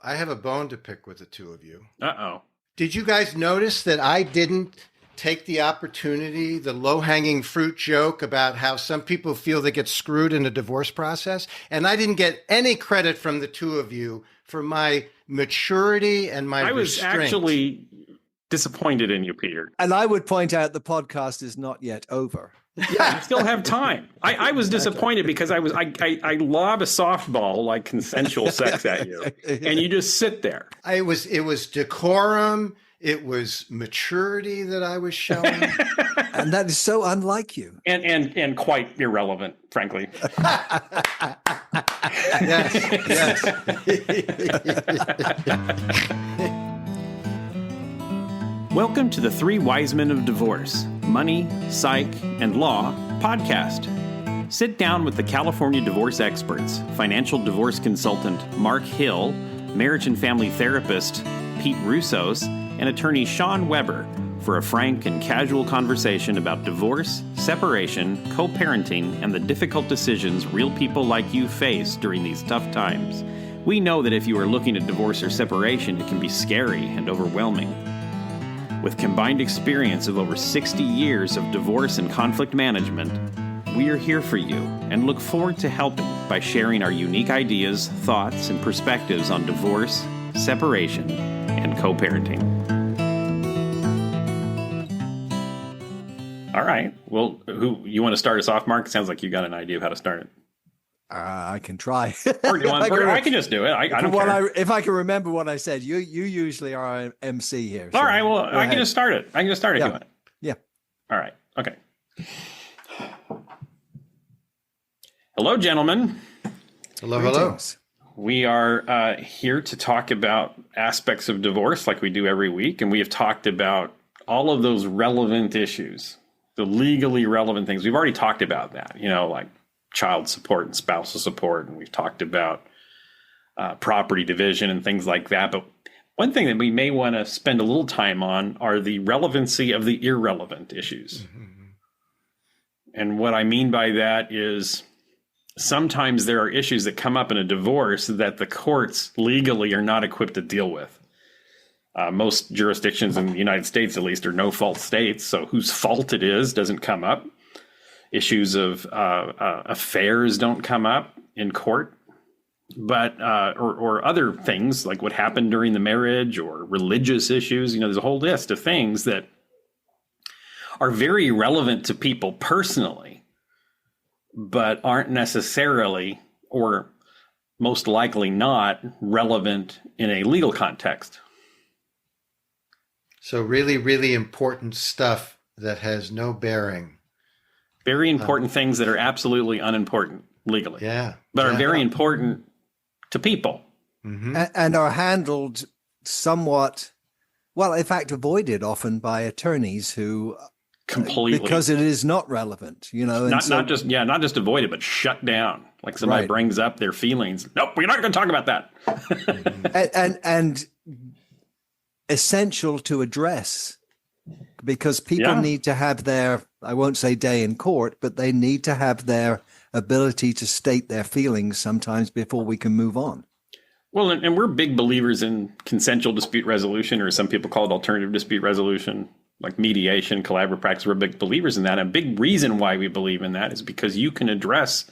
I have a bone to pick with the two of you. Uh-oh. Did you guys notice that I didn't take the opportunity, the low-hanging fruit joke about how some people feel they get screwed in a divorce process? And I didn't get any credit from the two of you for my maturity and my I was restraint. actually disappointed in you, Peter. And I would point out the podcast is not yet over. Yeah, you still have time. I was disappointed because I lob a softball like consensual sex at you, and you just sit there. It was decorum. It was maturity that I was showing. And that is so unlike you. And quite irrelevant, frankly. Yes. Welcome to the Three Wise Men of Divorce, Money, Psych, and Law podcast. Sit down with the California divorce experts, financial divorce consultant Mark Hill, marriage and family therapist Pete Russos, and attorney Shawn Weber for a frank and casual conversation about divorce, separation, co-parenting, and the difficult decisions real people like you face during these tough times. We know that if you are looking at divorce or separation, it can be scary and overwhelming. With combined experience of over 60 years of divorce and conflict management, we are here for you and look forward to helping by sharing our unique ideas, thoughts, and perspectives on divorce, separation, and co-parenting. All right. Well, who you want to start us off, Mark? Sounds like you got an idea of how to start it. I can try. Or do you want, I can just do it. I don't care. If I can remember what I said, you usually are an MC here. So all right. Well, I can just start it. I can just start it if you want. Yeah. All right. Okay. Hello, gentlemen. Hello. We are here to talk about aspects of divorce like we do every week. And we have talked about all of those relevant issues, the legally relevant things. We've already talked about that, like child support and spousal support. And we've talked about property division and things like that. But one thing that we may want to spend a little time on are the relevancy of the irrelevant issues. Mm-hmm. And what I mean by that is sometimes there are issues that come up in a divorce that the courts legally are not equipped to deal with. Most jurisdictions in the United States, at least, are no-fault states. So whose fault it is doesn't come up. Issues of affairs don't come up in court, but or other things like what happened during the marriage or religious issues. There's a whole list of things that are very relevant to people personally, but aren't necessarily, or most likely not, relevant in a legal context. So really, really important stuff that has no bearing. Very important things that are absolutely unimportant legally. Yeah. But are very important to people. Mm-hmm. And are handled somewhat, well, in fact, avoided often by attorneys who completely, because it is not relevant, not just avoided, but shut down. Like somebody brings up their feelings. Nope, we're not going to talk about that. and essential to address, because people need to have their, I won't say day in court, but they need to have their ability to state their feelings sometimes before we can move on. Well, and we're big believers in consensual dispute resolution, or some people call it alternative dispute resolution, like mediation, collaborative practice. We're big believers in that. And a big reason why we believe in that is because you can address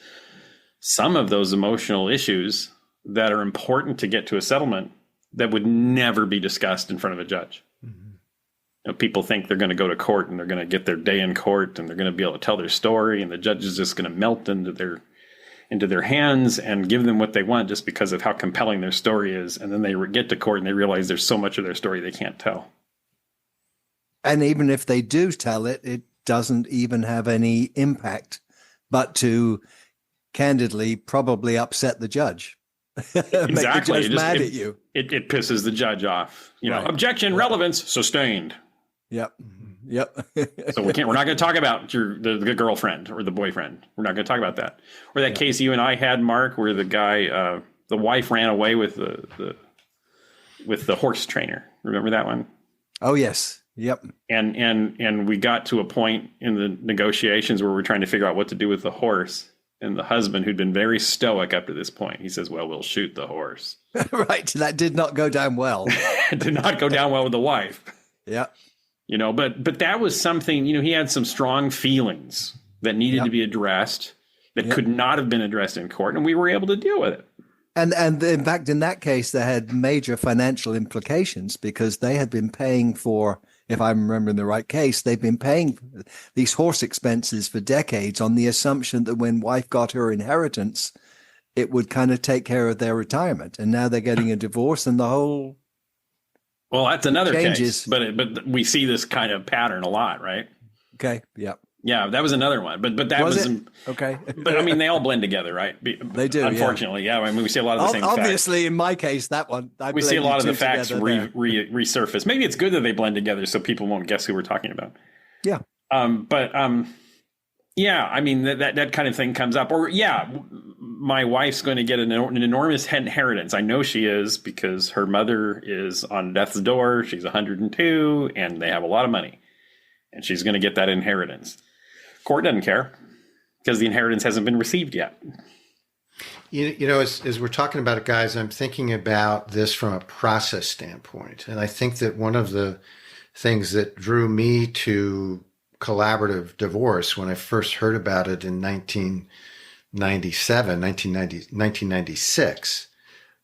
some of those emotional issues that are important to get to a settlement that would never be discussed in front of a judge. Mm-hmm. People think they're going to go to court and they're going to get their day in court and they're going to be able to tell their story, and the judge is just going to melt into their hands and give them what they want just because of how compelling their story is. And then they get to court and they realize there's so much of their story they can't tell. And even if they do tell it, it doesn't even have any impact, but to candidly probably upset the judge. Exactly. Make the judge mad at you. It pisses the judge off. Objection, relevance, sustained. Yep. So we're not going to talk about the girlfriend or the boyfriend. We're not going to talk about that. Or that case you and I had, Mark, where the guy, the wife ran away with the horse trainer. Remember that one? Oh yes. Yep. And we got to a point in the negotiations where we're trying to figure out what to do with the horse. And the husband, who'd been very stoic up to this point, he says, well, we'll shoot the horse. Right. That did not go down well. It did not go down well with the wife. Yeah. But that was something, he had some strong feelings that needed to be addressed that could not have been addressed in court. And we were able to deal with it. And in fact, in that case, they had major financial implications because they had been paying for, if I'm remembering the right case, they've been paying these horse expenses for decades on the assumption that when wife got her inheritance, it would kind of take care of their retirement. And now they're getting a divorce and the whole Well, that's another changes. case, but we see this kind of pattern a lot, right? Okay. Yeah. Yeah, that was another one, but that was okay. But I mean, they all blend together, right? They do. Unfortunately, yeah. I mean, we see a lot of the same. Obviously, in my case, that one we see a lot of the facts resurface. Maybe it's good that they blend together so people won't guess who we're talking about. Yeah. Yeah. I mean, that kind of thing comes up. Or my wife's going to get an enormous inheritance. I know she is because her mother is on death's door. She's 102, and they have a lot of money, and she's going to get that inheritance. Court doesn't care because the inheritance hasn't been received yet. As we're talking about it, guys, I'm thinking about this from a process standpoint. And I think that one of the things that drew me to collaborative divorce when I first heard about it in 1996,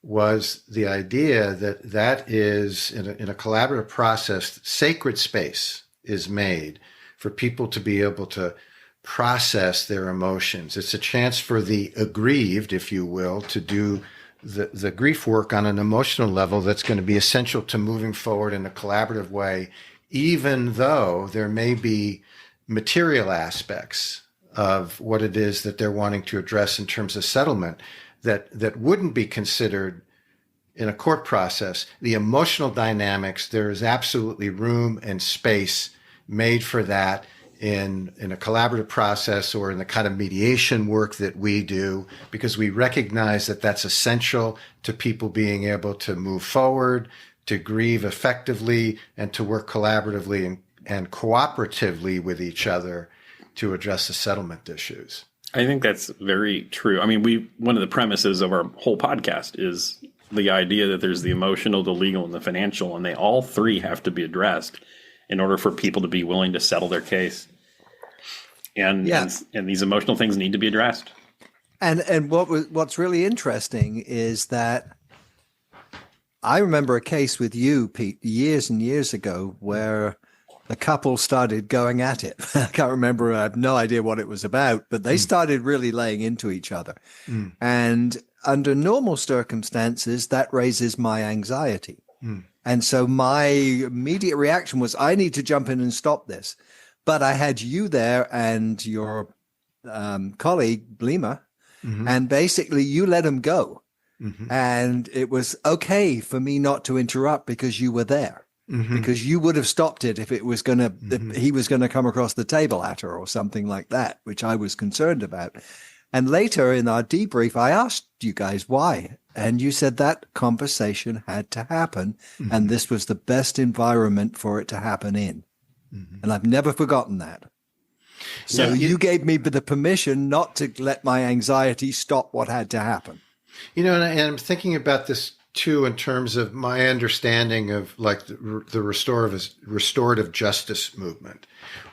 was the idea that is, in a collaborative process, sacred space is made for people to be able to process their emotions. It's a chance for the aggrieved, if you will, to do the grief work on an emotional level that's going to be essential to moving forward in a collaborative way, even though there may be material aspects of what it is that they're wanting to address in terms of settlement that wouldn't be considered in a court process. The emotional dynamics, there is absolutely room and space made for that in a collaborative process or in the kind of mediation work that we do, because we recognize that that's essential to people being able to move forward, to grieve effectively, and to work collaboratively and cooperatively with each other to address the settlement issues. I think that's very true. I mean, one of the premises of our whole podcast is the idea that there's the emotional, the legal, and the financial, and they all three have to be addressed in order for people to be willing to settle their case. And these emotional things need to be addressed. And what's really interesting is that I remember a case with you, Pete, years and years ago, where the couple started going at it. I can't remember. I have no idea what it was about, but they started really laying into each other. And under normal circumstances, that raises my anxiety. And so my immediate reaction was, I need to jump in and stop this. But I had you there and your colleague, Blima, and basically you let him go. And it was okay for me not to interrupt because you were there. Because you would have stopped it if it was going to, if he was going to come across the table at her or something like that, which I was concerned about. And later in our debrief, I asked you guys why. And you said that conversation had to happen. And this was the best environment for it to happen in. And I've never forgotten that. So you gave me the permission not to let my anxiety stop what had to happen. And I'm thinking about this too in terms of my understanding of like the restorative justice movement,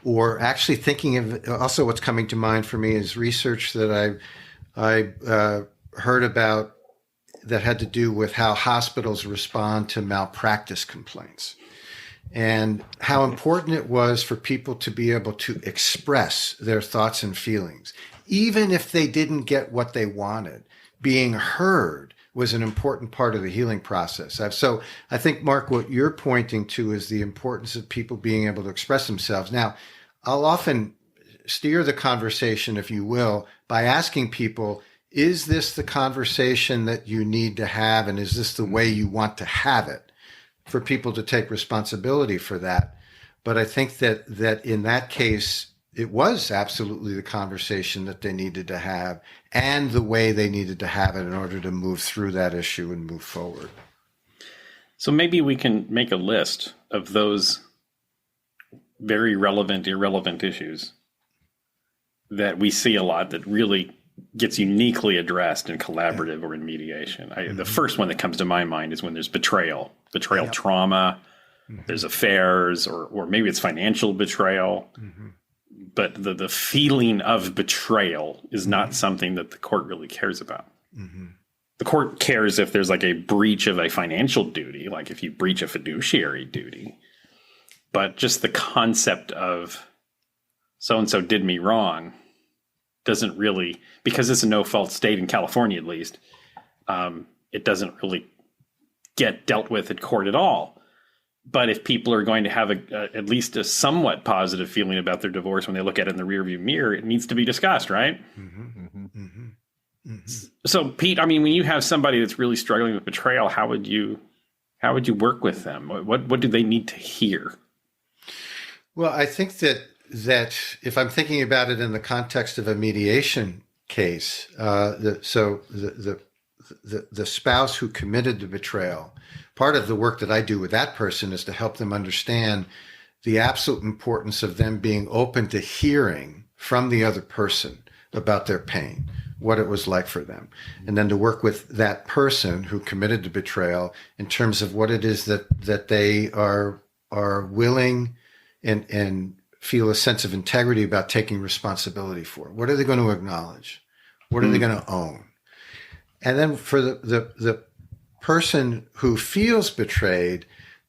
or actually thinking of also what's coming to mind for me is research that I heard about that had to do with how hospitals respond to malpractice complaints and how important it was for people to be able to express their thoughts and feelings, even if they didn't get what they wanted. Being heard was an important part of the healing process. So I think, Mark, what you're pointing to is the importance of people being able to express themselves. Now, I'll often steer the conversation, if you will, by asking people, is this the conversation that you need to have? And is this the way you want to have it? For people to take responsibility for that. But I think that in that case, it was absolutely the conversation that they needed to have and the way they needed to have it in order to move through that issue and move forward. So maybe we can make a list of those very relevant, irrelevant issues that we see a lot that really gets uniquely addressed in collaborative or in mediation. The first one that comes to my mind is when there's betrayal trauma, there's affairs, or maybe it's financial betrayal. But the feeling of betrayal is not something that the court really cares about. The court cares if there's like a breach of a financial duty, like if you breach a fiduciary duty. But just the concept of so-and-so did me wrong doesn't really, because it's a no-fault state in California at least, it doesn't really get dealt with at court at all. But if people are going to have at least a somewhat positive feeling about their divorce when they look at it in the rearview mirror, it needs to be discussed, right? So, Pete, I mean, when you have somebody that's really struggling with betrayal, how would you work with them? What do they need to hear? Well, I think that if I'm thinking about it in the context of a mediation case, the spouse who committed the betrayal, part of the work that I do with that person is to help them understand the absolute importance of them being open to hearing from the other person about their pain, what it was like for them, and then to work with that person who committed the betrayal in terms of what it is that they are willing and feel a sense of integrity about taking responsibility for. What are they going to acknowledge? What are they going to own? And then for the person who feels betrayed,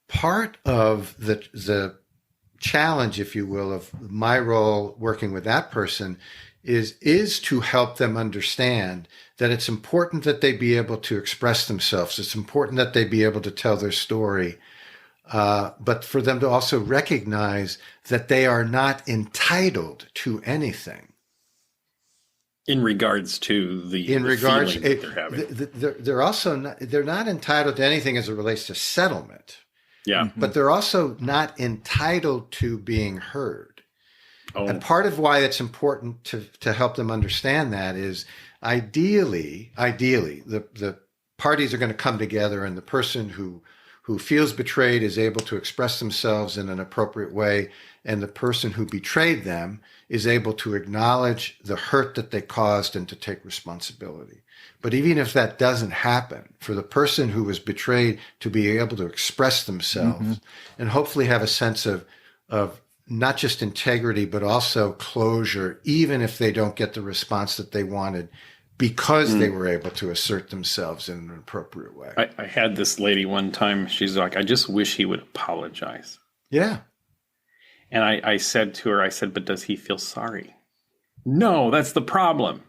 part of the challenge, if you will, of my role working with that person is to help them understand that it's important that they be able to express themselves. It's important that they be able to tell their story. But for them to also recognize that they are not entitled to anything. In regards to the feeling that they're having. They're not entitled to anything as it relates to settlement. Yeah. But they're also not entitled to being heard. Oh. And part of why it's important to help them understand that is ideally, the parties are going to come together and the person who feels betrayed is able to express themselves in an appropriate way, and the person who betrayed them is able to acknowledge the hurt that they caused and to take responsibility. But even if that doesn't happen, for the person who was betrayed to be able to express themselves and hopefully have a sense of not just integrity, but also closure, even if they don't get the response that they wanted, because they were able to assert themselves in an appropriate way. I had this lady one time, she's like, I just wish he would apologize. Yeah. And I said to her, but does he feel sorry? No, that's the problem.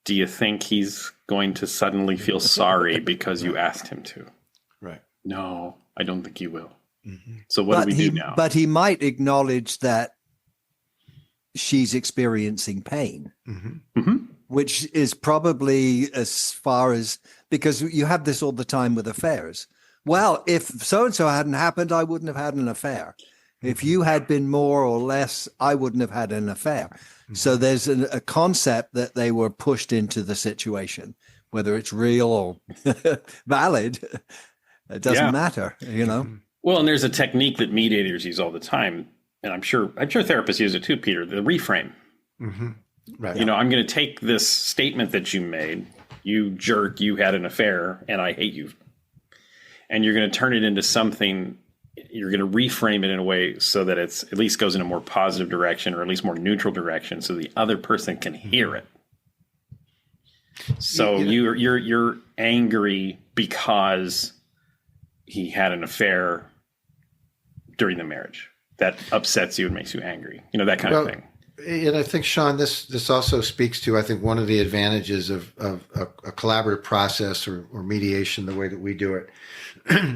Do you think he's going to suddenly feel sorry because you asked him to? Right. No, I don't think he will. So what do we do now? But he might acknowledge that she's experiencing pain. Which is probably as far as, because you have this all the time with affairs. Well, if so-and-so hadn't happened, I wouldn't have had an affair. If you had been more or less, I wouldn't have had an affair. So there's a concept that they were pushed into the situation, whether it's real or valid, it doesn't matter, you know? Well, and there's a technique that mediators use all the time, and I'm sure therapists use it too, Peter, the reframe. Right. You know, I'm going to take this statement that you made, you jerk, you had an affair, and I hate you. And you're going to turn it into something, you're going to reframe it in a way so that it's at least goes in a more positive direction, or at least more neutral direction, so the other person can hear it. So you're angry because he had an affair during the marriage. That upsets you and makes you angry. You know, that kind of thing. And I think, Shawn, this also speaks to, I think, one of the advantages of a collaborative process or mediation, the way that we do it,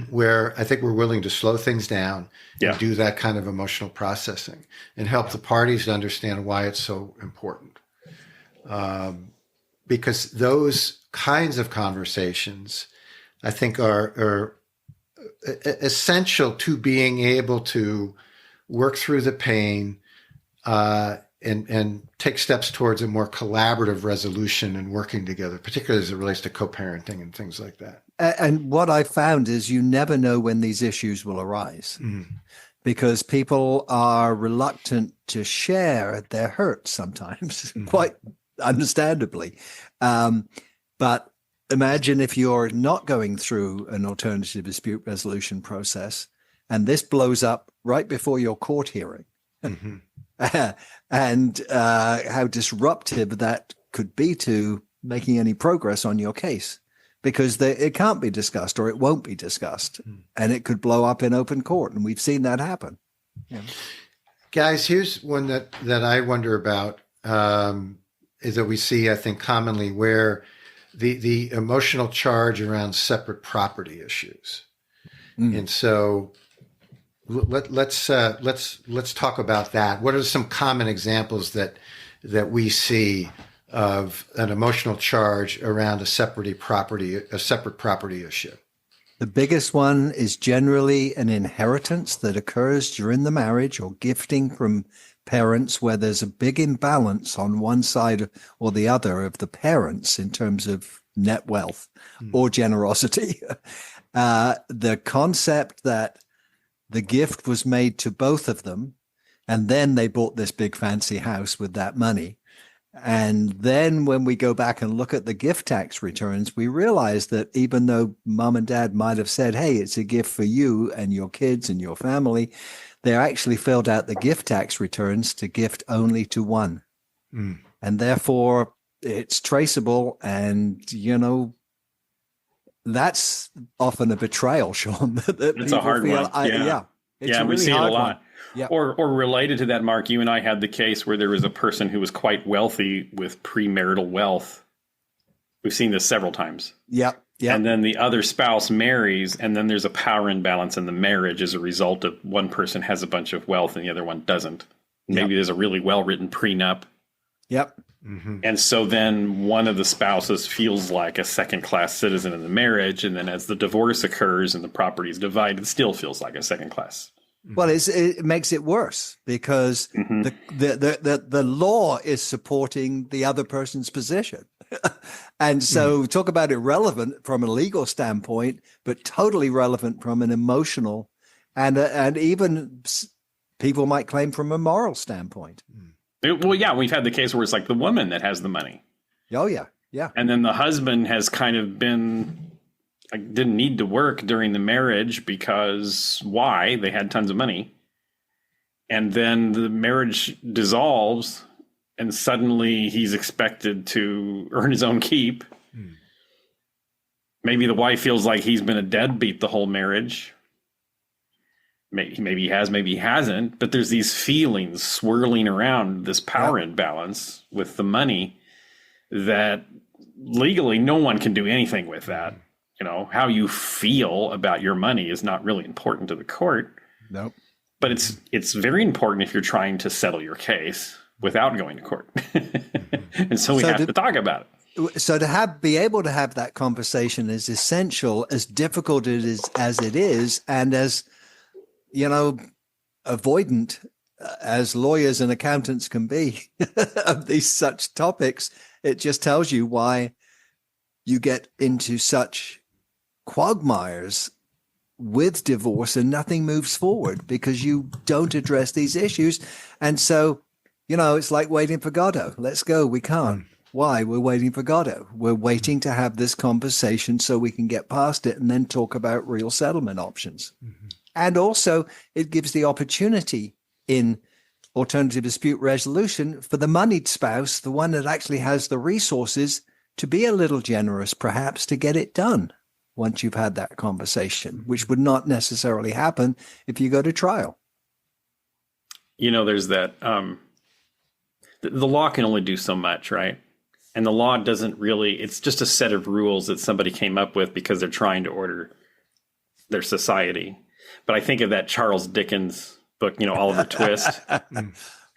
where I think we're willing to slow things down and do that kind of emotional processing and help the parties to understand why it's so important. Because those kinds of conversations, I think, are essential to being able to work through the pain, and take steps towards a more collaborative resolution and working together, particularly as it relates to co-parenting and things like that. And what I found is you never know when these issues will arise because people are reluctant to share their hurt sometimes, quite understandably. But imagine if you're not going through an alternative dispute resolution process and this blows up right before your court hearing. Mm-hmm. And how disruptive that could be to making any progress on your case, because it can't be discussed or it won't be discussed, and it could blow up in open court. And we've seen that happen. Yeah. Guys, here's one that I wonder about, is that we see, I think, commonly where the emotional charge around separate property issues. And so let's talk about that. What are some common examples that we see of an emotional charge around a separate property issue? The biggest one is generally an inheritance that occurs during the marriage or gifting from parents, where there's a big imbalance on one side or the other of the parents in terms of net wealth or generosity. The concept that the gift was made to both of them, and then they bought this big fancy house with that money. And then when we go back and look at the gift tax returns, we realize that even though mom and dad might have said, hey, it's a gift for you and your kids and your family, they actually filled out the gift tax returns to gift only to one. And therefore it's traceable. And, that's often a betrayal, Shawn. It's a hard one. It's a we really see it a hard lot. one. Yeah. Or related to that, Mark, you and I had the case where there was a person who was quite wealthy with premarital wealth. We've seen this several times. Yeah. And then the other spouse marries, and then there's a power imbalance in the marriage as a result of one person has a bunch of wealth and the other one doesn't. Maybe there's a really well-written prenup. Yep. And so then one of the spouses feels like a second-class citizen in the marriage, and then as the divorce occurs and the property is divided, still feels like a second-class. Well, it makes it worse because the law is supporting the other person's position. And so talk about irrelevant from a legal standpoint, but totally relevant from an emotional and even people might claim from a moral standpoint. Well, yeah, we've had the case where it's like the woman that has the money. Oh, yeah. Yeah. And then the husband has kind of been, didn't need to work during the marriage because why? They had tons of money. And then the marriage dissolves and suddenly he's expected to earn his own keep. Maybe the wife feels like he's been a deadbeat the whole marriage. Maybe he has, maybe he hasn't, but there's these feelings swirling around this power imbalance with the money that legally no one can do anything with that. How you feel about your money is not really important to the court. Nope. But it's very important if you're trying to settle your case without going to court. And so we have to talk about it. So to be able to have that conversation is essential, as difficult as it is, and as avoidant as lawyers and accountants can be of these such topics. It just tells you why you get into such quagmires with divorce and nothing moves forward, because you don't address these issues. And so, it's like waiting for Godot. Let's go. We can't. Why? We're waiting for Godot. We're waiting to have this conversation so we can get past it and then talk about real settlement options. And also, it gives the opportunity in alternative dispute resolution for the moneyed spouse, the one that actually has the resources, to be a little generous, perhaps, to get it done once you've had that conversation, which would not necessarily happen if you go to trial. There's that, the law can only do so much, right? And the law doesn't really, it's just a set of rules that somebody came up with because they're trying to order their society. But I think of that Charles Dickens book, Oliver Twist,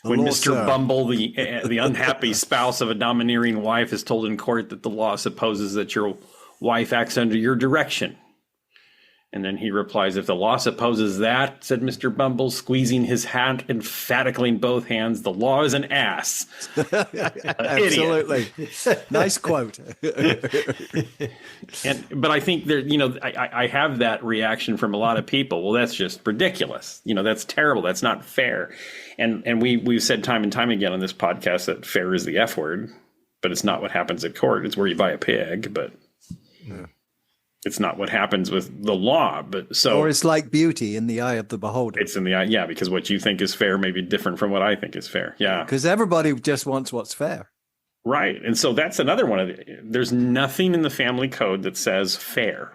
when Mr. Bumble, the unhappy spouse of a domineering wife, is told in court that the law supposes that your wife acts under your direction. And then he replies, if the law supposes that, said Mr. Bumble, squeezing his hat emphatically in both hands, the law is an ass. Absolutely. Nice quote. But I think there, I have that reaction from a lot of people. Well, that's just ridiculous. That's terrible. That's not fair. And we've said time and time again on this podcast that fair is the F word. but it's not what happens at court. It's where you buy a pig, but it's not what happens with the law. But so, or it's like beauty in the eye of the beholder. it's in the eye, yeah, because what you think is fair may be different from what I think is fair. Yeah, Because everybody just wants what's fair. right. And so that's another one of there's nothing in the family code that says fair.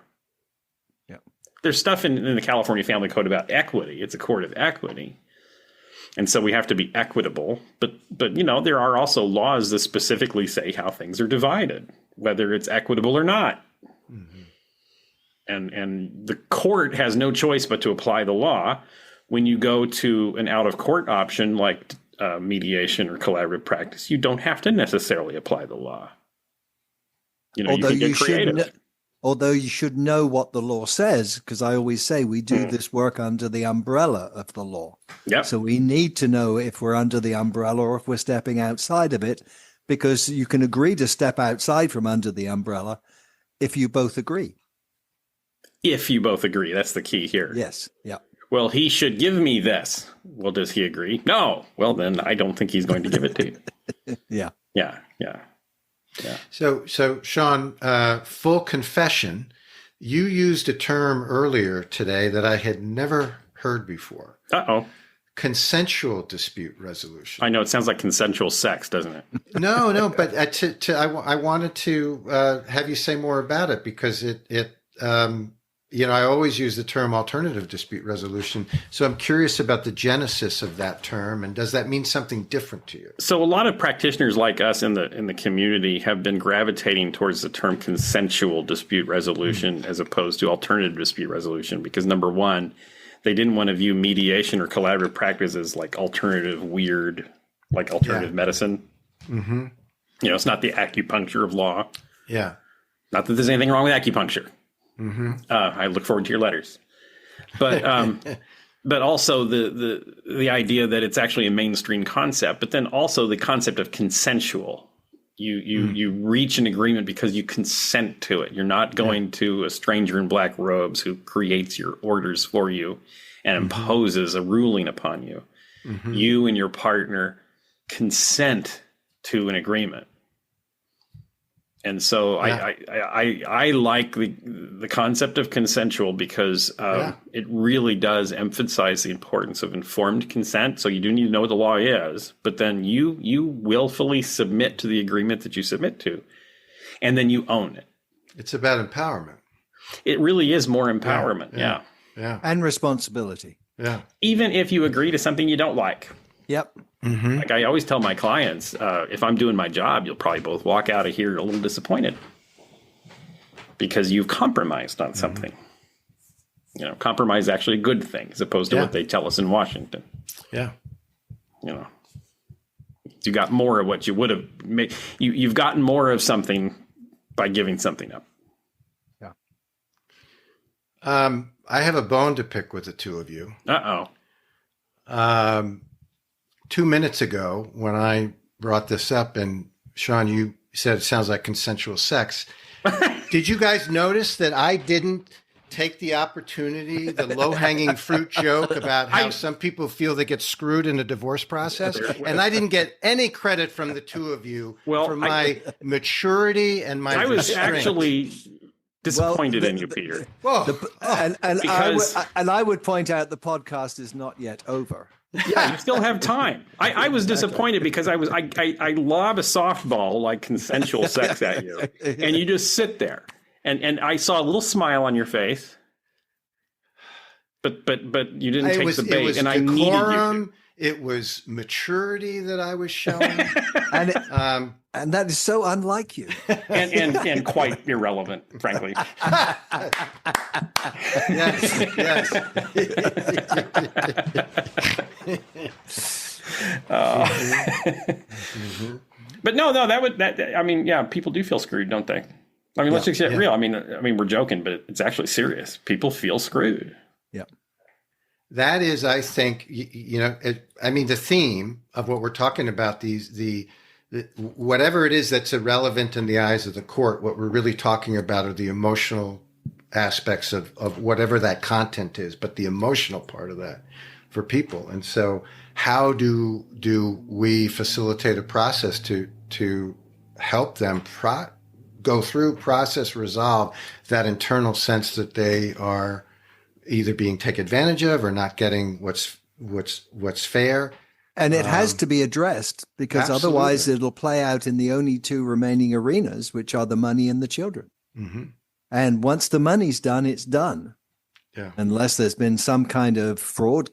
Yeah. There's stuff in the California Family Code about equity. It's a court of equity. And so we have to be equitable. But there are also laws that specifically say how things are divided, whether it's equitable or not. Mm-hmm. And the court has no choice but to apply the law. When you go to an out-of-court option like mediation or collaborative practice, you don't have to necessarily apply the law. You can get creative. Although you should know what the law says, because I always say we do this work under the umbrella of the law. Yep. So we need to know if we're under the umbrella or if we're stepping outside of it, because you can agree to step outside from under the umbrella if you both agree. If you both agree, that's the key here. Yes. Yeah. Well, he should give me this. Well, does he agree? No. Well, then I don't think he's going to give it to you. Yeah. Yeah. So Shawn, full confession, you used a term earlier today that I had never heard before. Uh-oh. Consensual dispute resolution. I know it sounds like consensual sex, doesn't it? No, but I wanted to have you say more about it, because I always use the term alternative dispute resolution. So I'm curious about the genesis of that term, and does that mean something different to you? So a lot of practitioners like us in the community have been gravitating towards the term consensual dispute resolution as opposed to alternative dispute resolution, because number one, they didn't want to view mediation or collaborative practice as like alternative medicine. Mm-hmm. It's not the acupuncture of law. Yeah. Not that there's anything wrong with acupuncture. Mm-hmm. I look forward to your letters, but also the idea that it's actually a mainstream concept, but then also the concept of consensual. You reach an agreement because you consent to it. You're not going to a stranger in black robes who creates your orders for you and imposes a ruling upon you. Mm-hmm. You and your partner consent to an agreement. And so I like the concept of consensual because it really does emphasize the importance of informed consent. So you do need to know what the law is, but then you willfully submit to the agreement that you submit to, and then you own it. It's about empowerment. It really is more empowerment. Yeah. And responsibility. Yeah. Even if you agree to something you don't like. Yep. Mm-hmm. Like I always tell my clients, if I'm doing my job, you'll probably both walk out of here a little disappointed because you've compromised on something. Compromise is actually a good thing as opposed to what they tell us in Washington. Yeah. You got more of what you would have made. You've gotten more of something by giving something up. Yeah. I have a bone to pick with the two of you. Uh-oh. 2 minutes ago, when I brought this up, and Shawn, you said it sounds like consensual sex. Did you guys notice that I didn't take the opportunity, the low-hanging fruit joke about how some people feel they get screwed in a divorce process? And I didn't get any credit from the two of you for my maturity and my I was restraint. actually disappointed in you, Peter. I would point out the podcast is not yet over. Yeah, you still have time. I was disappointed because I lob a softball like consensual sex at you, and you just sit there, and I saw a little smile on your face, but you didn't take the bait, and I needed you to. It was maturity that I was showing, and that is so unlike you, and quite irrelevant, frankly. Yes. But no, people do feel screwed, don't they? I mean, let's just get real. I mean, we're joking, but it's actually serious. People feel screwed. Yeah. That is, I think, the theme of what we're talking about, whatever it is that's irrelevant in the eyes of the court, what we're really talking about are the emotional aspects of whatever that content is, but the emotional part of that for people. And so how do we facilitate a process to help them go through, process, resolve that internal sense that they are either being taken advantage of or not getting what's fair. And it has to be addressed, because Absolutely. otherwise it'll play out in the only two remaining arenas, which are the money and the children. Mm-hmm. And once the money's done, it's done. Yeah. Unless there's been some kind of fraud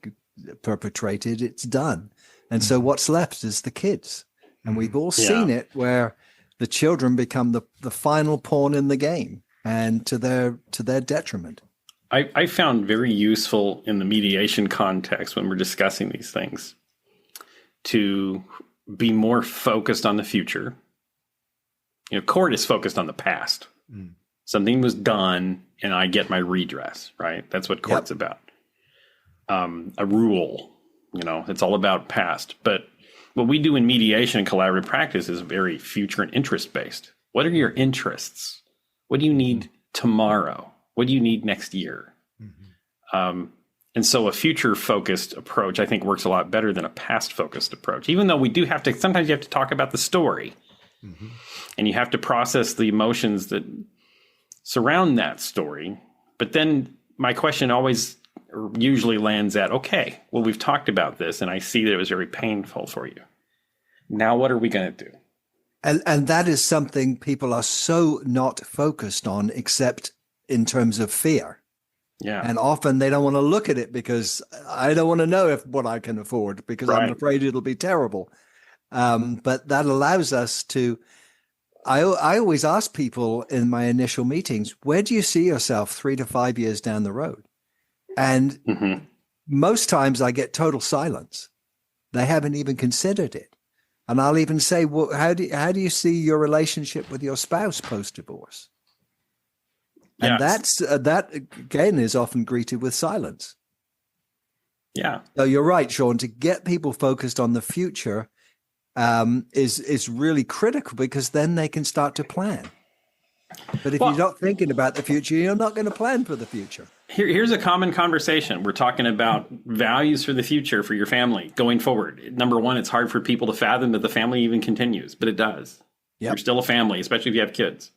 perpetrated, it's done. And so what's left is the kids. And we've all seen it, where the children become the final pawn in the game, and to their detriment. I found very useful in the mediation context, when we're discussing these things, to be more focused on the future. Court is focused on the past. Something was done and I get my redress, right? That's what court's about. A rule, it's all about past. But what we do in mediation and collaborative practice is very future and interest based. What are your interests? What do you need tomorrow? What do you need next year? And so a future focused approach, I think, works a lot better than a past focused approach, even though we do have to, sometimes you have to talk about the story and you have to process the emotions that surround that story. But then my question always usually lands at, okay, well, we've talked about this and I see that it was very painful for you. Now, what are we going to do? And that is something people are so not focused on, except in terms of fear. Yeah. And often they don't want to look at it because I don't want to know what I can afford, because I'm afraid it'll be terrible. But that allows us to, I always ask people in my initial meetings, where do you see yourself 3 to 5 years down the road? And most times I get total silence. They haven't even considered it. And I'll even say, well, how do you see your relationship with your spouse post-divorce? And that again is often greeted with silence. Yeah. So you're right, Shawn. To get people focused on the future is really critical, because then they can start to plan. But if you're not thinking about the future, you're not going to plan for the future. Here's a common conversation. We're talking about values for the future for your family going forward. Number one, it's hard for people to fathom that the family even continues, but it does. Yep. You're still a family, especially if you have kids.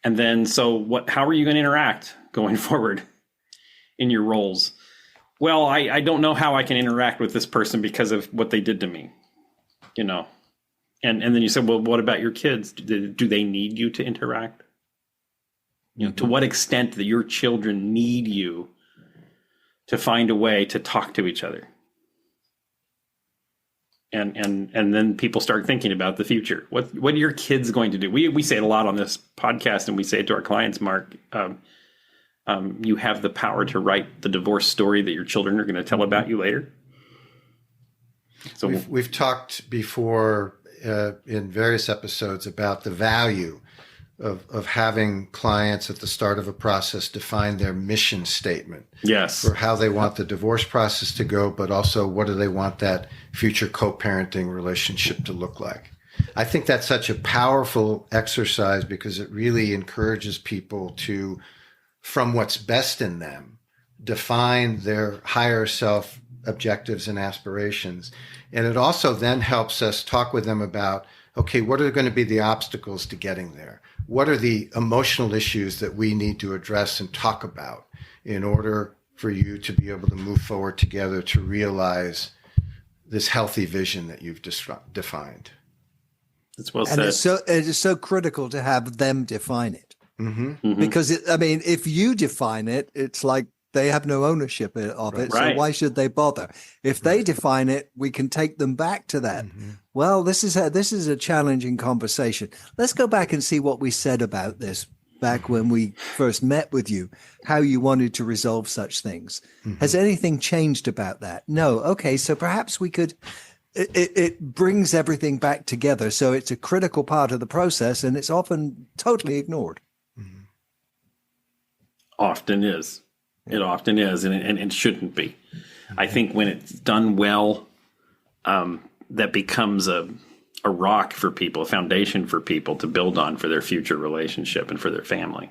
And then, so how are you going to interact going forward in your roles? Well, I don't know how I can interact with this person because of what they did to me, And then you said, well, what about your kids? Do they need you to interact? To what extent that your children need you to find a way to talk to each other? And then people start thinking about the future. What are your kids going to do? We say it a lot on this podcast, and we say it to our clients, Mark. You have the power to write the divorce story that your children are going to tell about you later. So we've talked before in various episodes about the value of having clients at the start of a process define their mission statement. Yes. For how they want the divorce process to go, but also what do they want that future co-parenting relationship to look like. I think that's such a powerful exercise, because it really encourages people to, from what's best in them, define their higher self objectives and aspirations. And it also then helps us talk with them about, okay, what are going to be the obstacles to getting there? What are the emotional issues that we need to address and talk about in order for you to be able to move forward together to realize this healthy vision that you've defined? That's well said. And it is so critical to have them define it. Because, if you define it, it's like they have no ownership of it. Right. So why should they bother? If they define it, we can take them back to that. Well, this is a challenging conversation. Let's go back and see what we said about this back when we first met with you, how you wanted to resolve such things. Has anything changed about that? No. Okay. So perhaps we could, it brings everything back together. So it's a critical part of the process, and it's often totally ignored. Often is. It often is, and it shouldn't be. I think when it's done well, that becomes a rock for people, a foundation for people to build on for their future relationship and for their family.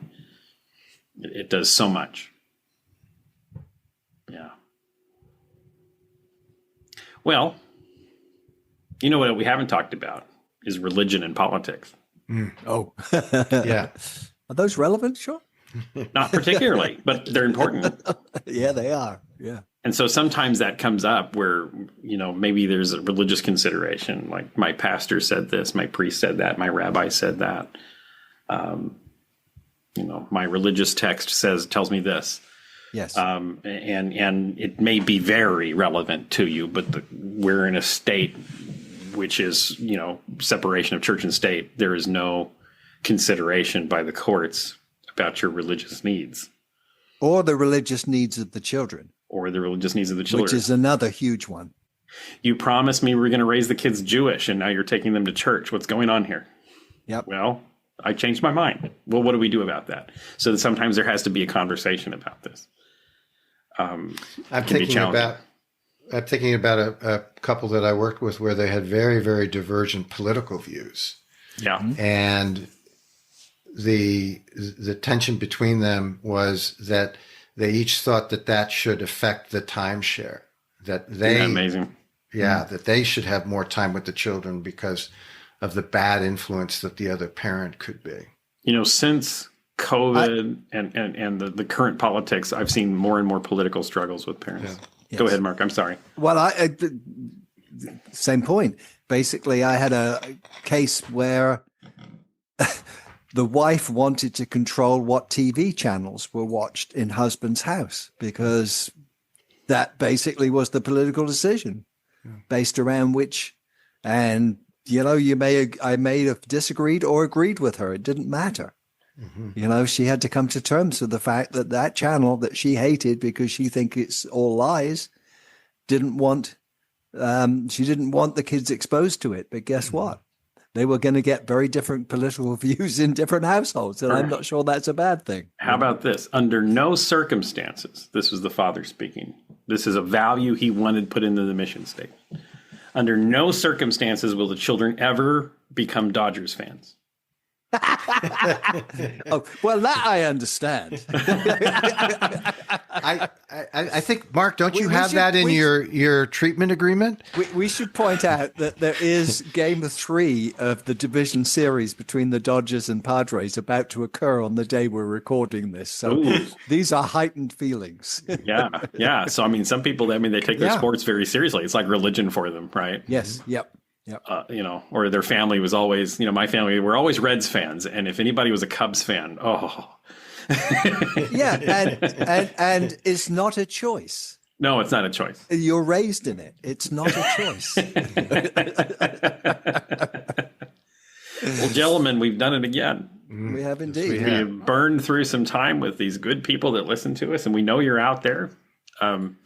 It does so much. Yeah. Well, you know what we haven't talked about is religion and politics. Oh, Yeah. Are those relevant, Shawn? Not particularly, but they're important. Yeah, they are. Yeah. And so sometimes that comes up where, maybe there's a religious consideration, like my pastor said this, my priest said that, my rabbi said that. My religious text tells me this. Yes. And it may be very relevant to you, but we're in a state which is, separation of church and state. There is no consideration by the courts about your religious needs. Or the religious needs of the children. Or the religious needs of the children. Which is another huge one. You promised me we were going to raise the kids Jewish, and now you're taking them to church. What's going on here? Yep. Well, I changed my mind. Well, what do we do about that? So that sometimes there has to be a conversation about this. I'm thinking about a couple that I worked with where they had very, very divergent political views. Yeah. And the tension between them was that they each thought that should affect the timeshare. That they Isn't that amazing? Yeah, that they should have more time with the children because of the bad influence that the other parent could be. Since COVID and the current politics, I've seen more and more political struggles with parents. Yeah. Go ahead, Mark. I'm sorry. Well, same point. Basically, I had a case where the wife wanted to control what TV channels were watched in husband's house because that basically was the political decision based around which, and I may have disagreed or agreed with her. It didn't matter. Mm-hmm. She had to come to terms with the fact that channel that she hated because she thinks it's all lies, she didn't want the kids exposed to it. But guess what? They were going to get very different political views in different households. And I'm not sure that's a bad thing. How about this? Under no circumstances, this was the father speaking. This is a value he wanted put into the mission statement. Under no circumstances will the children ever become Dodgers fans. Oh, well, that I understand. I think, Mark, don't you have that in your treatment agreement? We should point out that there is Game 3 of the division series between the Dodgers and Padres about to occur on the day we're recording this. So these are heightened feelings. Yeah. So, some people, they take their sports very seriously. It's like religion for them, right? Yes. Yep. Or their family was always, my family were always Reds fans. And if anybody was a Cubs fan, yeah. And it's not a choice. No, it's not a choice. You're raised in it. It's not a choice. Well, gentlemen, we've done it again. We have indeed. We have burned through some time with these good people that listen to us, and we know you're out there. And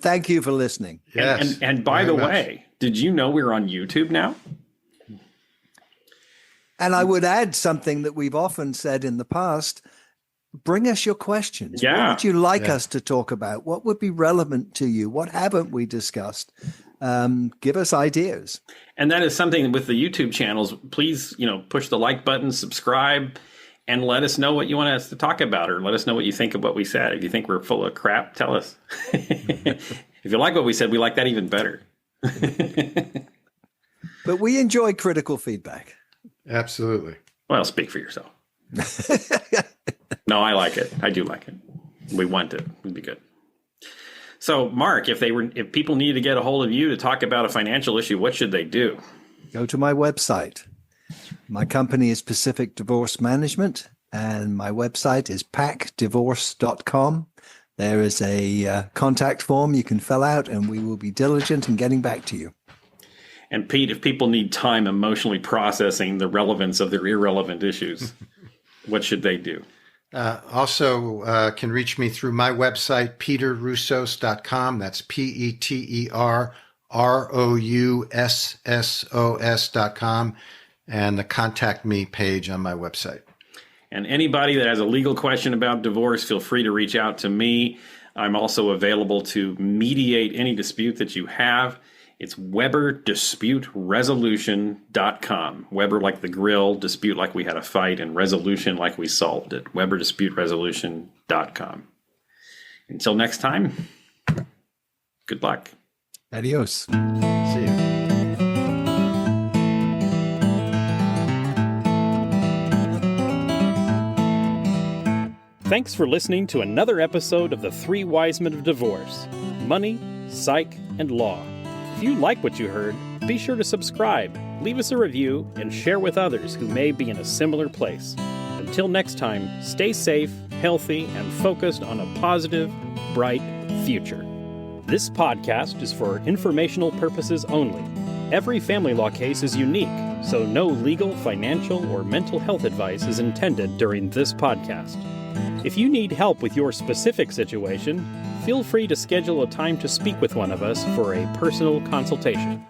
thank you for listening. Yes. And by the way, did you know we're on YouTube now? And I would add something that we've often said in the past. Bring us your questions. Yeah. What would you like us to talk about? What would be relevant to you? What haven't we discussed? Give us ideas. And that is something with the YouTube channels. Please, push the like button, subscribe, and let us know what you want us to talk about, or let us know what you think of what we said. If you think we're full of crap, tell us. If you like what we said, we like that even better. But we enjoy critical feedback. Absolutely. Well, speak for yourself. No, I like it. I do like it. We want it. It'd be good. So, Mark, if people need to get a hold of you to talk about a financial issue, what should they do? Go to my website. My company is Pacific Divorce Management, and my website is pacdivorce.com. There is a contact form you can fill out, and we will be diligent in getting back to you. And Pete, if people need time emotionally processing the relevance of their irrelevant issues, what should they do? Also can reach me through my website, peterroussos.com. That's PeterRoussos.com, and the contact me page on my website. And anybody that has a legal question about divorce, feel free to reach out to me. I'm also available to mediate any dispute that you have. It's WeberDisputeResolution.com. Weber like the grill, dispute like we had a fight, and resolution like we solved it. WeberDisputeResolution.com. Until next time, good luck. Adios. See you. Thanks for listening to another episode of The Three Wise Men of Divorce: Money, Psych, and Law. If you like what you heard, be sure to subscribe, leave us a review, and share with others who may be in a similar place. Until next time, stay safe, healthy, and focused on a positive, bright future. This podcast is for informational purposes only. Every family law case is unique, so no legal, financial, or mental health advice is intended during this podcast. If you need help with your specific situation, feel free to schedule a time to speak with one of us for a personal consultation.